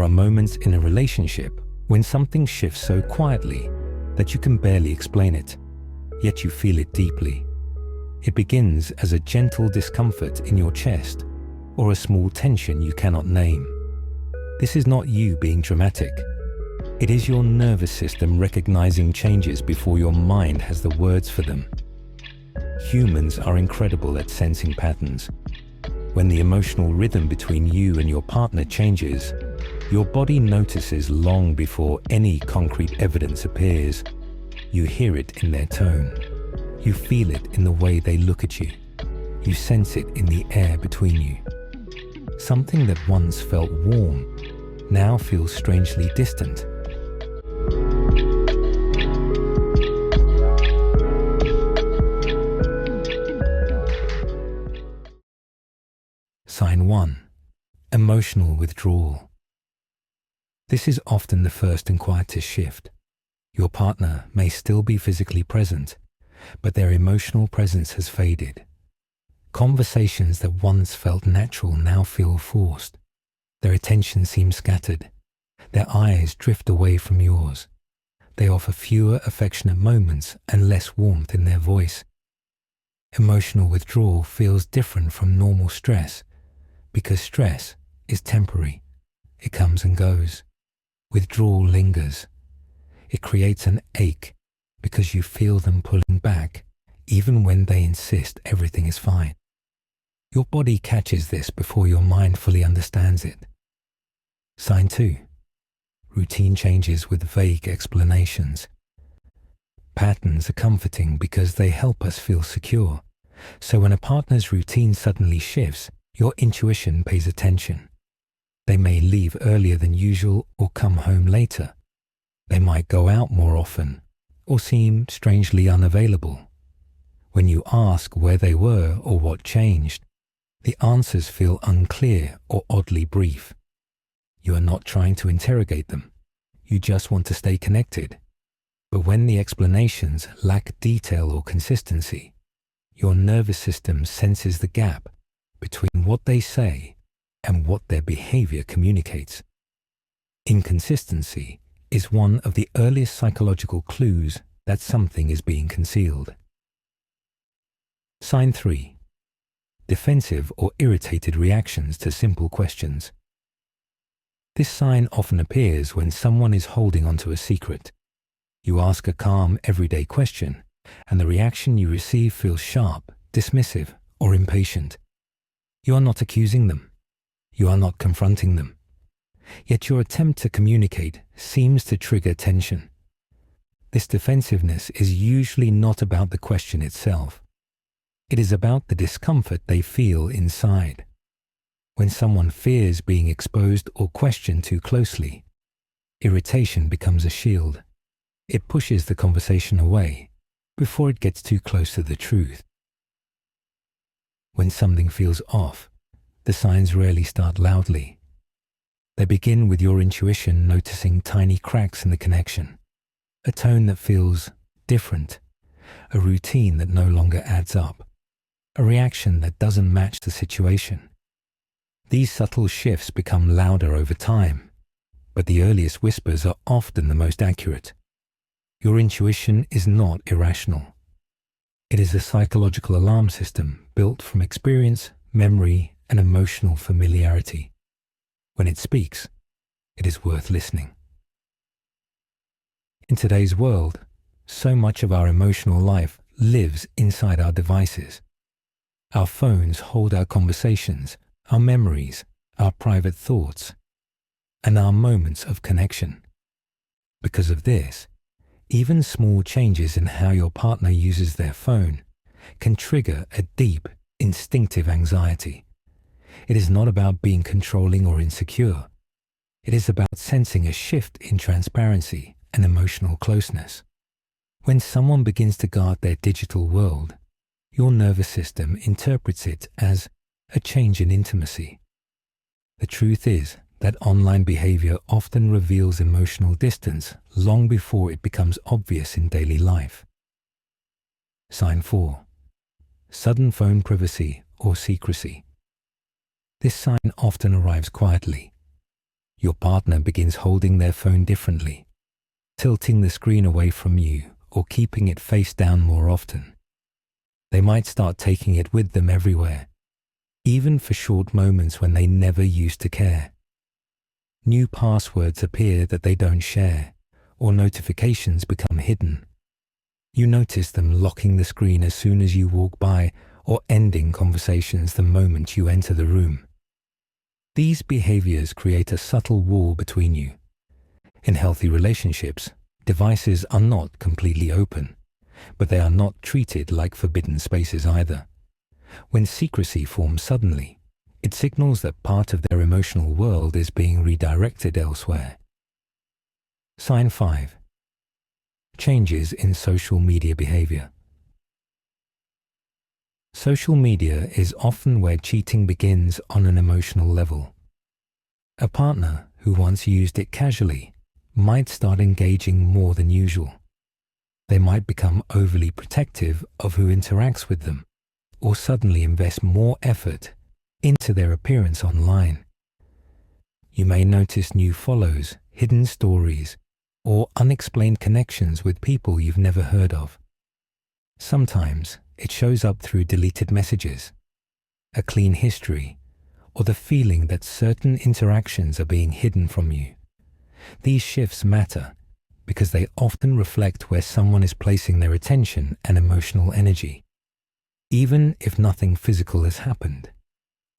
There are moments in a relationship when something shifts so quietly that you can barely explain it, yet you feel it deeply. It begins as a gentle discomfort in your chest or a small tension you cannot name. This is not you being dramatic. It is your nervous system recognizing changes before your mind has the words for them. Humans are incredible at sensing patterns. When the emotional rhythm between you and your partner changes, your body notices long before any concrete evidence appears. You hear it in their tone. You feel it in the way they look at you. You sense it in the air between you. Something that once felt warm now feels strangely distant. Sign 1. Emotional withdrawal. This is often the first and quietest shift. Your partner may still be physically present, but their emotional presence has faded. Conversations that once felt natural now feel forced. Their attention seems scattered. Their eyes drift away from yours. They offer fewer affectionate moments and less warmth in their voice. Emotional withdrawal feels different from normal stress, because stress is temporary. It comes and goes. Withdrawal lingers. It creates an ache because you feel them pulling back even when they insist everything is fine. Your body catches this before your mind fully understands it. Sign 2. Routine changes with vague explanations. Patterns are comforting because they help us feel secure. So when a partner's routine suddenly shifts, your intuition pays attention. They may leave earlier than usual or come home later. They might go out more often or seem strangely unavailable. When you ask where they were or what changed, the answers feel unclear or oddly brief. You are not trying to interrogate them. You just want to stay connected. But when the explanations lack detail or consistency, your nervous system senses the gap between what they say and what their behavior communicates. Inconsistency is one of the earliest psychological clues that something is being concealed. Sign 3. Defensive or irritated reactions to simple questions. This sign often appears when someone is holding onto a secret. You ask a calm, everyday question, and the reaction you receive feels sharp, dismissive, or impatient. You are not accusing them. You are not confronting them. Yet your attempt to communicate seems to trigger tension. This defensiveness is usually not about the question itself. It is about the discomfort they feel inside. When someone fears being exposed or questioned too closely, irritation becomes a shield. It pushes the conversation away before it gets too close to the truth. When something feels off, the signs rarely start loudly. They begin with your intuition noticing tiny cracks in the connection, a tone that feels different, a routine that no longer adds up, a reaction that doesn't match the situation. These subtle shifts become louder over time, but the earliest whispers are often the most accurate. Your intuition is not irrational. It is a psychological alarm system built from experience, memory, and emotional familiarity. When it speaks, it is worth listening. In today's world, so much of our emotional life lives inside our devices. Our phones hold our conversations, our memories, our private thoughts, and our moments of connection. Because of this, even small changes in how your partner uses their phone can trigger a deep, instinctive anxiety. It is not about being controlling or insecure. It is about sensing a shift in transparency and emotional closeness. When someone begins to guard their digital world, your nervous system interprets it as a change in intimacy. The truth is that online behavior often reveals emotional distance long before it becomes obvious in daily life. Sign 4. Sudden phone privacy or secrecy. This sign often arrives quietly. Your partner begins holding their phone differently, tilting the screen away from you or keeping it face down more often. They might start taking it with them everywhere, even for short moments when they never used to care. New passwords appear that they don't share, or notifications become hidden. You notice them locking the screen as soon as you walk by or ending conversations the moment you enter the room. These behaviors create a subtle wall between you. In healthy relationships, devices are not completely open, but they are not treated like forbidden spaces either. When secrecy forms suddenly, it signals that part of their emotional world is being redirected elsewhere. Sign 5. Changes in social media behavior. Social media is often where cheating begins on an emotional level. A partner who once used it casually might start engaging more than usual. They might become overly protective of who interacts with them, or suddenly invest more effort into their appearance online. You may notice new follows, hidden stories, or unexplained connections with people you've never heard of. Sometimes it shows up through deleted messages, a clean history, or the feeling that certain interactions are being hidden from you. These shifts matter because they often reflect where someone is placing their attention and emotional energy. Even if nothing physical has happened,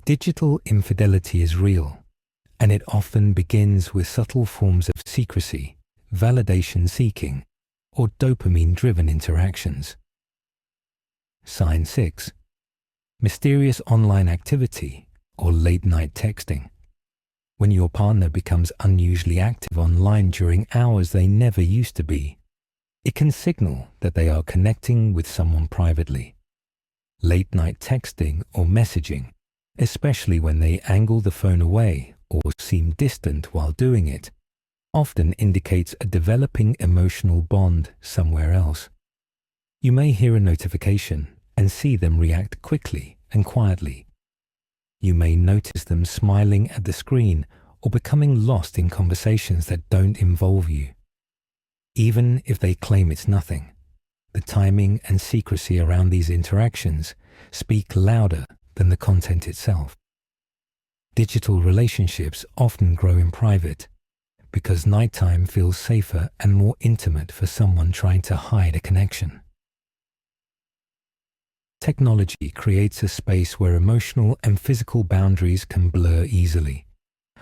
digital infidelity is real, and it often begins with subtle forms of secrecy, validation seeking, or dopamine-driven interactions. Sign 6. Mysterious online activity or late-night texting. When your partner becomes unusually active online during hours they never used to be, it can signal that they are connecting with someone privately. Late-night texting or messaging, especially when they angle the phone away or seem distant while doing it, often indicates a developing emotional bond somewhere else. You may hear a notification and see them react quickly and quietly. You may notice them smiling at the screen or becoming lost in conversations that don't involve you. Even if they claim it's nothing, the timing and secrecy around these interactions speak louder than the content itself. Digital relationships often grow in private because nighttime feels safer and more intimate for someone trying to hide a connection. Technology creates a space where emotional and physical boundaries can blur easily.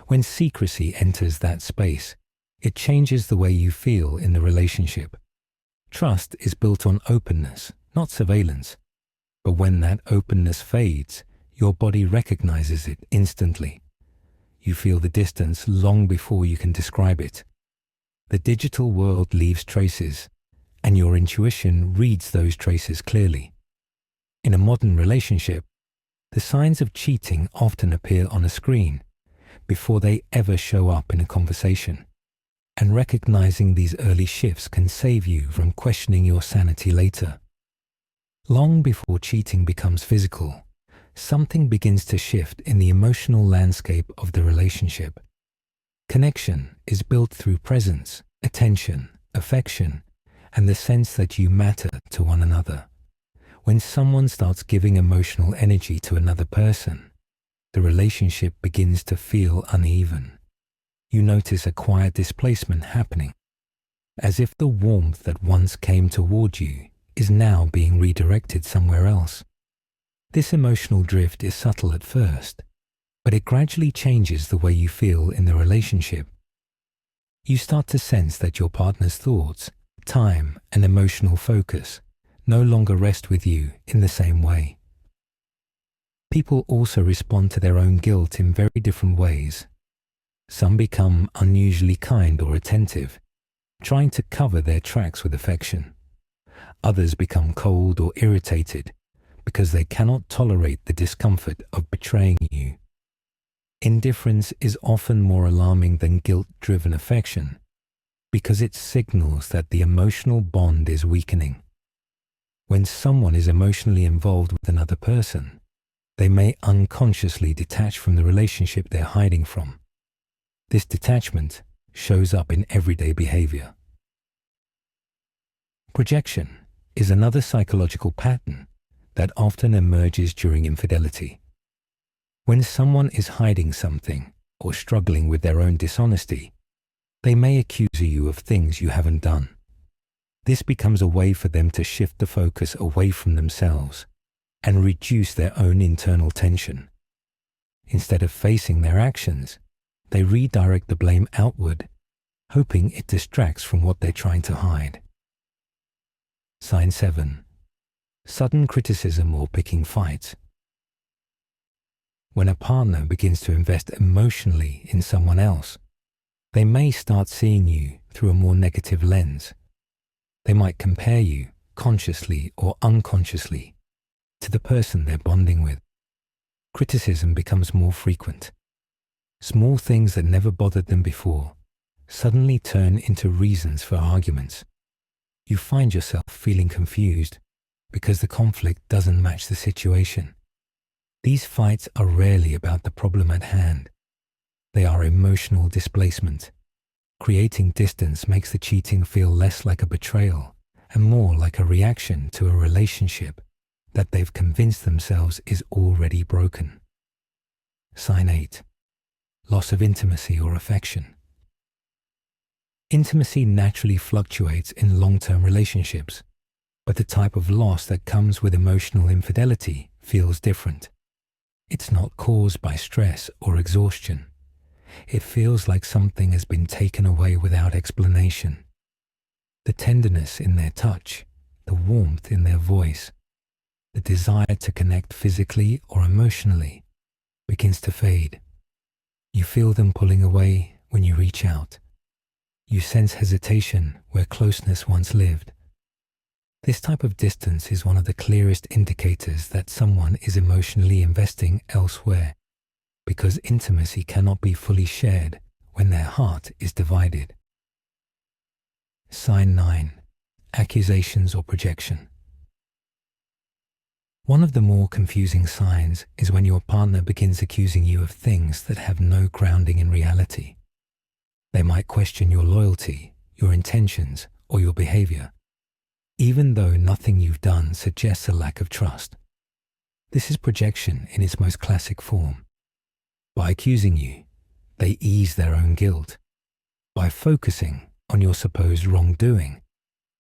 When secrecy enters that space, it changes the way you feel in the relationship. Trust is built on openness, not surveillance. But when that openness fades, your body recognizes it instantly. You feel the distance long before you can describe it. The digital world leaves traces, and your intuition reads those traces clearly. In a modern relationship, the signs of cheating often appear on a screen before they ever show up in a conversation. And recognizing these early shifts can save you from questioning your sanity later. Long before cheating becomes physical, something begins to shift in the emotional landscape of the relationship. Connection is built through presence, attention, affection, and the sense that you matter to one another. When someone starts giving emotional energy to another person, the relationship begins to feel uneven. You notice a quiet displacement happening, as if the warmth that once came toward you is now being redirected somewhere else. This emotional drift is subtle at first, but it gradually changes the way you feel in the relationship. You start to sense that your partner's thoughts, time, and emotional focus no longer rest with you in the same way. People also respond to their own guilt in very different ways. Some become unusually kind or attentive, trying to cover their tracks with affection. Others become cold or irritated because they cannot tolerate the discomfort of betraying you. Indifference is often more alarming than guilt-driven affection because it signals that the emotional bond is weakening. When someone is emotionally involved with another person, they may unconsciously detach from the relationship they're hiding from. This detachment shows up in everyday behavior. Projection is another psychological pattern that often emerges during infidelity. When someone is hiding something or struggling with their own dishonesty, they may accuse you of things you haven't done. This becomes a way for them to shift the focus away from themselves and reduce their own internal tension. Instead of facing their actions, they redirect the blame outward, hoping it distracts from what they're trying to hide. Sign 7. Sudden criticism or picking fights. When a partner begins to invest emotionally in someone else, they may start seeing you through a more negative lens. They might compare you, consciously or unconsciously, to the person they're bonding with. Criticism becomes more frequent. Small things that never bothered them before suddenly turn into reasons for arguments. You find yourself feeling confused because the conflict doesn't match the situation. These fights are rarely about the problem at hand. They are emotional displacement. Creating distance makes the cheating feel less like a betrayal and more like a reaction to a relationship that they've convinced themselves is already broken. Sign 8. Loss of intimacy or affection. Intimacy naturally fluctuates in long-term relationships, but the type of loss that comes with emotional infidelity feels different. It's not caused by stress or exhaustion. It feels like something has been taken away without explanation. The tenderness in their touch, the warmth in their voice, the desire to connect physically or emotionally begins to fade. You feel them pulling away when you reach out. You sense hesitation where closeness once lived. This type of distance is one of the clearest indicators that someone is emotionally investing elsewhere, because intimacy cannot be fully shared when their heart is divided. Sign 9. Accusations or projection. One of the more confusing signs is when your partner begins accusing you of things that have no grounding in reality. They might question your loyalty, your intentions, or your behavior, even though nothing you've done suggests a lack of trust. This is projection in its most classic form. By accusing you, they ease their own guilt. By focusing on your supposed wrongdoing,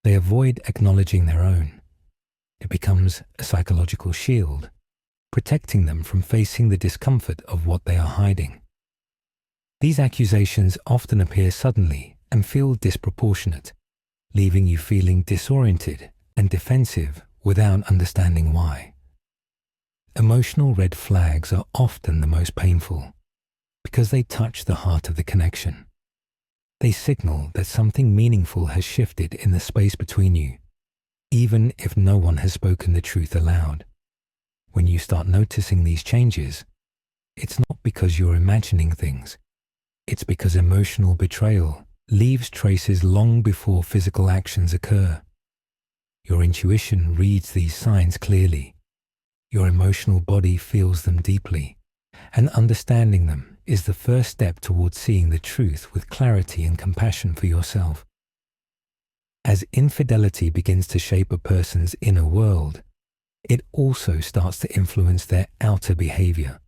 they avoid acknowledging their own. It becomes a psychological shield, protecting them from facing the discomfort of what they are hiding. These accusations often appear suddenly and feel disproportionate, leaving you feeling disoriented and defensive without understanding why. Emotional red flags are often the most painful because they touch the heart of the connection. They signal that something meaningful has shifted in the space between you, even if no one has spoken the truth aloud. When you start noticing these changes, it's not because you're imagining things. It's because emotional betrayal leaves traces long before physical actions occur. Your intuition reads these signs clearly. Your emotional body feels them deeply, and understanding them is the first step towards seeing the truth with clarity and compassion for yourself. As infidelity begins to shape a person's inner world, it also starts to influence their outer behavior.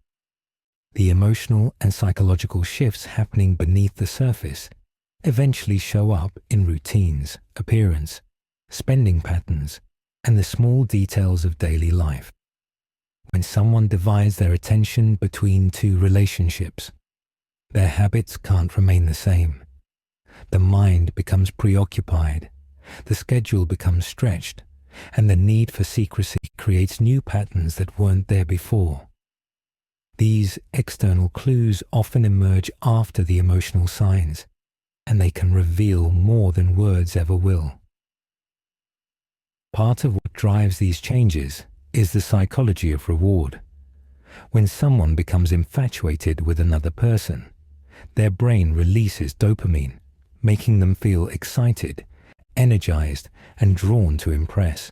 The emotional and psychological shifts happening beneath the surface eventually show up in routines, appearance, spending patterns, and the small details of daily life. When someone divides their attention between two relationships, their habits can't remain the same. The mind becomes preoccupied, the schedule becomes stretched, and the need for secrecy creates new patterns that weren't there before. These external clues often emerge after the emotional signs, and they can reveal more than words ever will. Part of what drives these changes is the psychology of reward. When someone becomes infatuated with another person, their brain releases dopamine, making them feel excited, energized, and drawn to impress.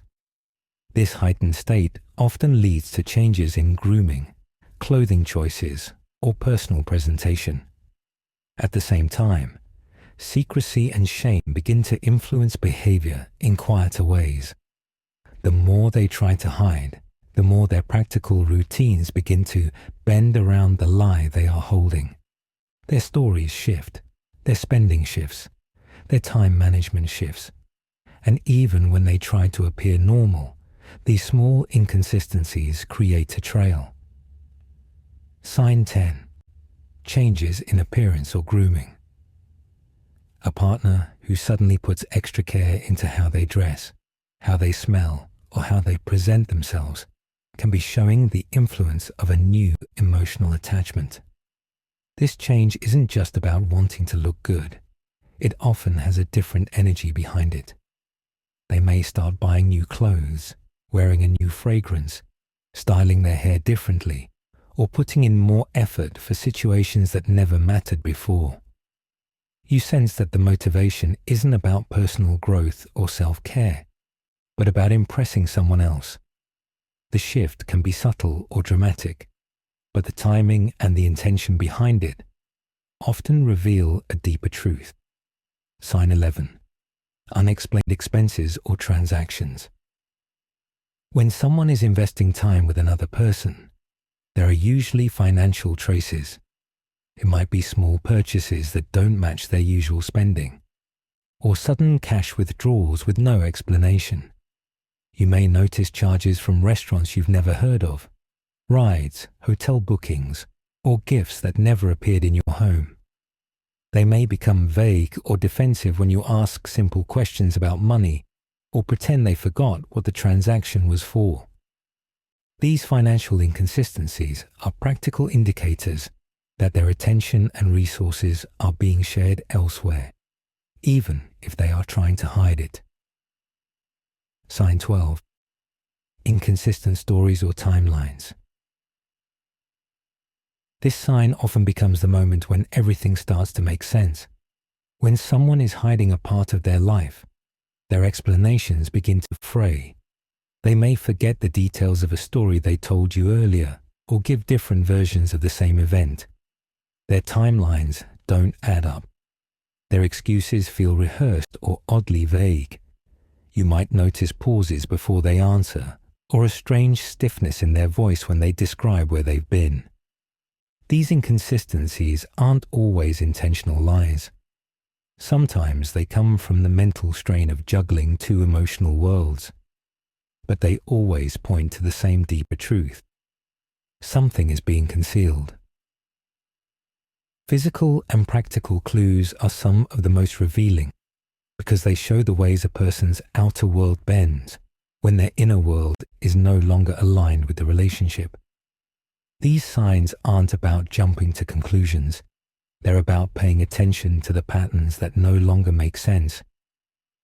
This heightened state often leads to changes in grooming, clothing choices, or personal presentation. At the same time, secrecy and shame begin to influence behavior in quieter ways. The more they try to hide, the more their practical routines begin to bend around the lie they are holding. Their stories shift, their spending shifts, their time management shifts, and even when they try to appear normal, these small inconsistencies create a trail. Sign 10. Changes in appearance or grooming. A partner who suddenly puts extra care into how they dress, how they smell, or how they present themselves can be showing the influence of a new emotional attachment. This change isn't just about wanting to look good. It often has a different energy behind it. They may start buying new clothes, wearing a new fragrance, styling their hair differently, or putting in more effort for situations that never mattered before. You sense that the motivation isn't about personal growth or self-care, but about impressing someone else. The shift can be subtle or dramatic, but the timing and the intention behind it often reveal a deeper truth. Sign 11. Unexplained expenses or transactions. When someone is investing time with another person, there are usually financial traces. It might be small purchases that don't match their usual spending, or sudden cash withdrawals with no explanation. You may notice charges from restaurants you've never heard of, rides, hotel bookings, or gifts that never appeared in your home. They may become vague or defensive when you ask simple questions about money or pretend they forgot what the transaction was for. These financial inconsistencies are practical indicators that their attention and resources are being shared elsewhere, even if they are trying to hide it. Sign 12. Inconsistent stories or timelines. This sign often becomes the moment when everything starts to make sense. When someone is hiding a part of their life, their explanations begin to fray. They may forget the details of a story they told you earlier, or give different versions of the same event. Their timelines don't add up. Their excuses feel rehearsed or oddly vague. You might notice pauses before they answer, or a strange stiffness in their voice when they describe where they've been. These inconsistencies aren't always intentional lies. Sometimes they come from the mental strain of juggling two emotional worlds. But they always point to the same deeper truth. Something is being concealed. Physical and practical clues are some of the most revealing because they show the ways a person's outer world bends when their inner world is no longer aligned with the relationship. These signs aren't about jumping to conclusions. They're about paying attention to the patterns that no longer make sense.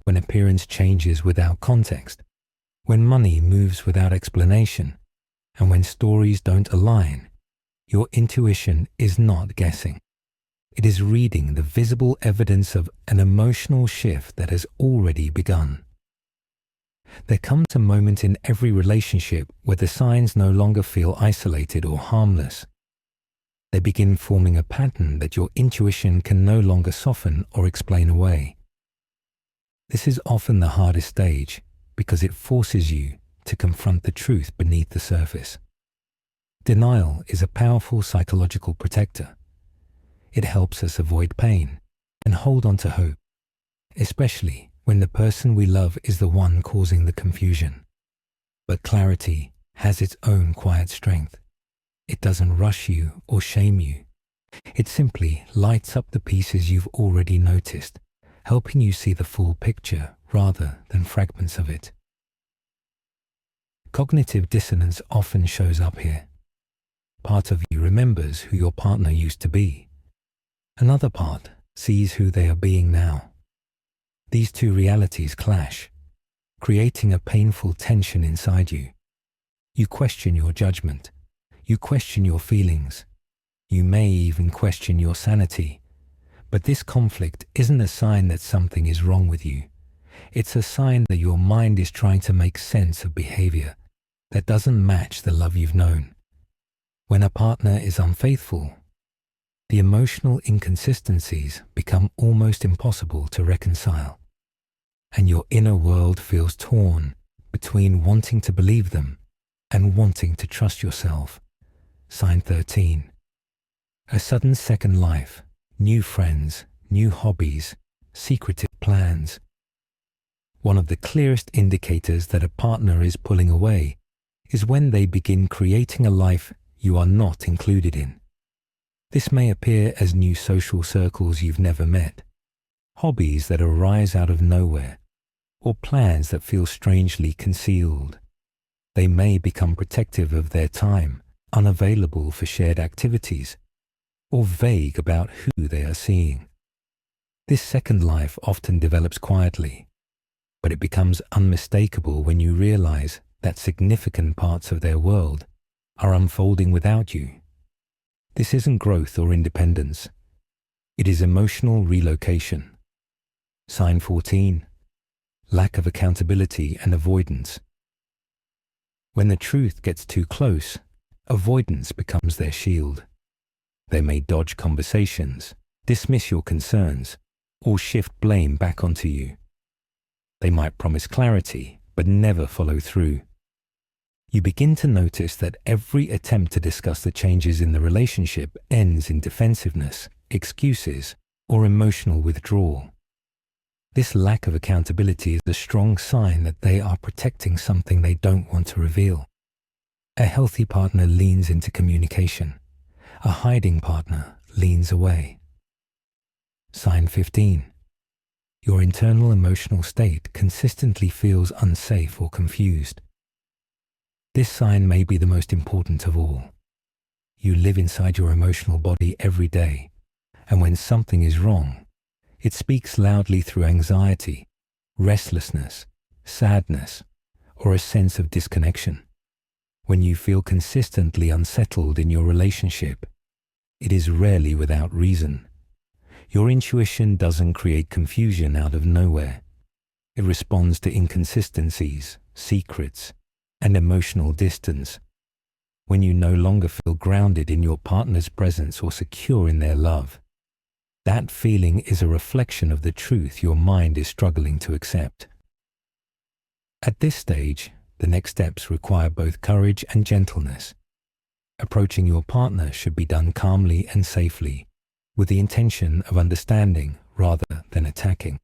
When appearance changes without context, when money moves without explanation, and when stories don't align, your intuition is not guessing. It is reading the visible evidence of an emotional shift that has already begun. There comes a moment in every relationship where the signs no longer feel isolated or harmless. They begin forming a pattern that your intuition can no longer soften or explain away. This is often the hardest stage because it forces you to confront the truth beneath the surface. Denial is a powerful psychological protector. It helps us avoid pain and hold on to hope, especially when the person we love is the one causing the confusion. But clarity has its own quiet strength. It doesn't rush you or shame you. It simply lights up the pieces you've already noticed, helping you see the full picture rather than fragments of it. Cognitive dissonance often shows up here. Part of you remembers who your partner used to be. Another part sees who they are being now. These two realities clash, creating a painful tension inside you. You question your judgment. You question your feelings. You may even question your sanity. But this conflict isn't a sign that something is wrong with you. It's a sign that your mind is trying to make sense of behavior that doesn't match the love you've known. When a partner is unfaithful, the emotional inconsistencies become almost impossible to reconcile, and your inner world feels torn between wanting to believe them and wanting to trust yourself. Sign 13. A sudden second life, new friends, new hobbies, secretive plans. One of the clearest indicators that a partner is pulling away is when they begin creating a life you are not included in. This may appear as new social circles you've never met, hobbies that arise out of nowhere, or plans that feel strangely concealed. They may become protective of their time, unavailable for shared activities, or vague about who they are seeing. This second life often develops quietly, but it becomes unmistakable when you realize that significant parts of their world are unfolding without you. This isn't growth or independence. It is emotional relocation. Sign 14. Lack of accountability and avoidance. When the truth gets too close, avoidance becomes their shield. They may dodge conversations, dismiss your concerns, or shift blame back onto you. They might promise clarity, but never follow through. You begin to notice that every attempt to discuss the changes in the relationship ends in defensiveness, excuses, or emotional withdrawal. This lack of accountability is a strong sign that they are protecting something they don't want to reveal. A healthy partner leans into communication. A hiding partner leans away. Sign 15. Your internal emotional state consistently feels unsafe or confused. This sign may be the most important of all. You live inside your emotional body every day, and when something is wrong, it speaks loudly through anxiety, restlessness, sadness, or a sense of disconnection. When you feel consistently unsettled in your relationship, it is rarely without reason. Your intuition doesn't create confusion out of nowhere. It responds to inconsistencies, secrets, and emotional distance. When you no longer feel grounded in your partner's presence or secure in their love, that feeling is a reflection of the truth your mind is struggling to accept. At this stage, the next steps require both courage and gentleness. Approaching your partner should be done calmly and safely, with the intention of understanding rather than attacking.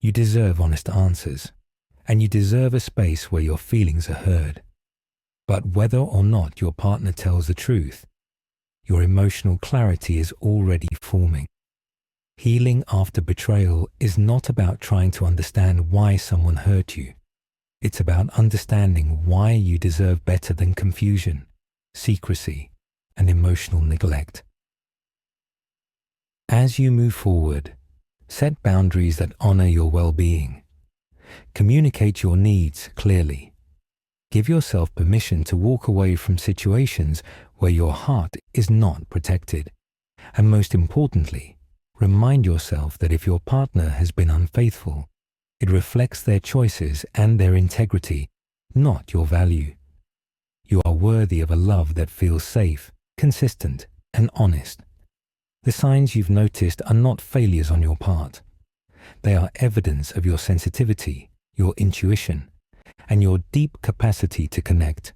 You deserve honest answers, and you deserve a space where your feelings are heard. But whether or not your partner tells the truth, your emotional clarity is already forming. Healing after betrayal is not about trying to understand why someone hurt you. It's about understanding why you deserve better than confusion, secrecy, and emotional neglect. As you move forward, set boundaries that honor your well-being. Communicate your needs clearly. Give yourself permission to walk away from situations where your heart is not protected. And most importantly, remind yourself that if your partner has been unfaithful, it reflects their choices and their integrity, not your value. You are worthy of a love that feels safe, consistent, and honest. The signs you've noticed are not failures on your part. They are evidence of your sensitivity, your intuition, and your deep capacity to connect.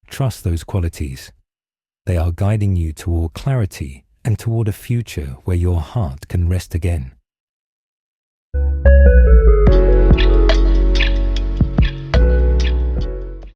Trust those qualities. They are guiding you toward clarity and toward a future where your heart can rest again.